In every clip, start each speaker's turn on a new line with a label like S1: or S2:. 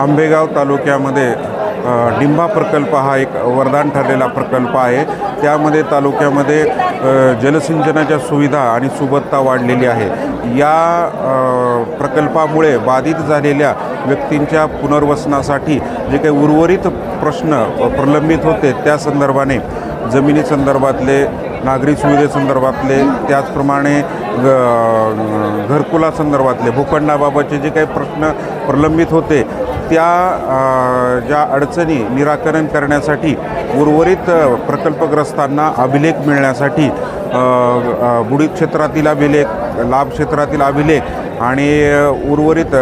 S1: आंबेगाव तालुक्यामध्ये डिंबा प्रकल्प हा एक वरदान ठरलेला प्रकल्प आहे। त्यामध्ये तालुक्यामध्ये जलसिंचनाच्या सुविधा आणि सुबत्ता वाढलेली आहे। या प्रकल्पामुळे बाधित झालेल्या व्यक्तींच्या पुनर्वसनासाठी जे काही उर्वरित प्रश्न प्रलंबित होते त्या संदर्भाने जमिनी संदर्भातले, नागरी सुविधेसंदर्भातले, त्याचप्रमाणे घरकुलासंदर्भातले, भूखंडाबाबतचे जे काही प्रश्न प्रलंबित होते त्या ज्या अडचणी निराकरण करण्यासाठी उर्वरित प्रकल्पग्रस्तांना अभिलेख मिळण्यासाठी बुडीत क्षेत्रातील अभिलेख, लाभ क्षेत्रातील अभिलेख आणि उर्वरित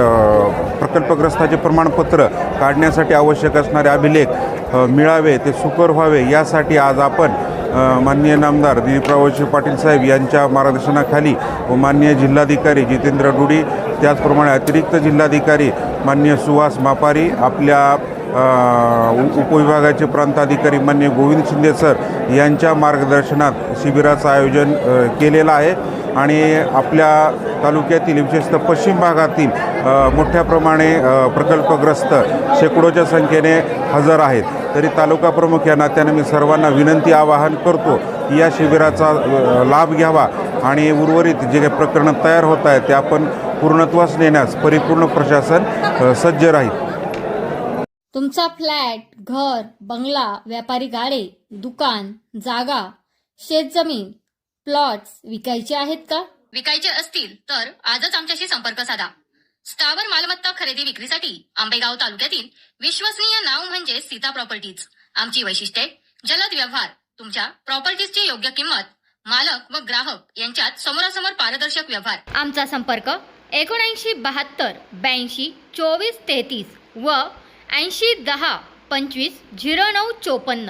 S1: प्रकल्पग्रस्ताचे प्रमाणपत्र काढण्यासाठी आवश्यक असणारे अभिलेख मिळावे, ते सुकर व्हावे, यासाठी आज आपण माननीय नामदार दिलीपराव पाटील साहेब यांच्या मार्गदर्शनाखाली व माननीय जिल्हाधिकारी जितेंद्र डुडी, त्याचप्रमाणे अतिरिक्त जिल्हाधिकारी माननीय सुहास मापारी, आपल्या उपविभागाचे प्रांताधिकारी माननीय गोविंद शिंदे सर यांच्या मार्गदर्शनात शिबिराचं आयोजन केलेलं आहे। आणि आपल्या तालुक्यातील विशेषतः पश्चिम भागातील मोठ्या प्रमाणे प्रकल्पग्रस्त शेकडोच्या संख्येने हजर आहेत। तरी तालुका प्रमुख या नात्याने मी सर्वांना विनंती आवाहन करतो की या शिबिराचा लाभ घ्यावा आणि उर्वरित जे काही प्रकरणं तयार होत आहेत ते आपण पूर्णत्वास नेण्यास परिपूर्ण प्रशासन सज्ज राहील।
S2: तुमचा फ्लॅट, घर, बंगला, व्यापारी गाडे, दुकान, जागा, शेतजमीन, प्लॉट्स विकायचे आहेत का?
S3: विकायचे असतील तर आजच आमच्याशी संपर्क साधा। स्थावर मालमत्ता खरेदी विक्रीसाठी आंबेगाव तालुक्यातील विश्वसनीय नाव म्हणजे सीता प्रॉपर्टीज। आमची वैशिष्ट्ये: जलद व्यवहार, तुमच्या प्रॉपर्टीजची योग्य किंमत, मालक व ग्राहक यांच्यात समोरासमोर पारदर्शक व्यवहार।
S2: आमचा संपर्क 7972 82 24 33 व 80 10 25 09 54।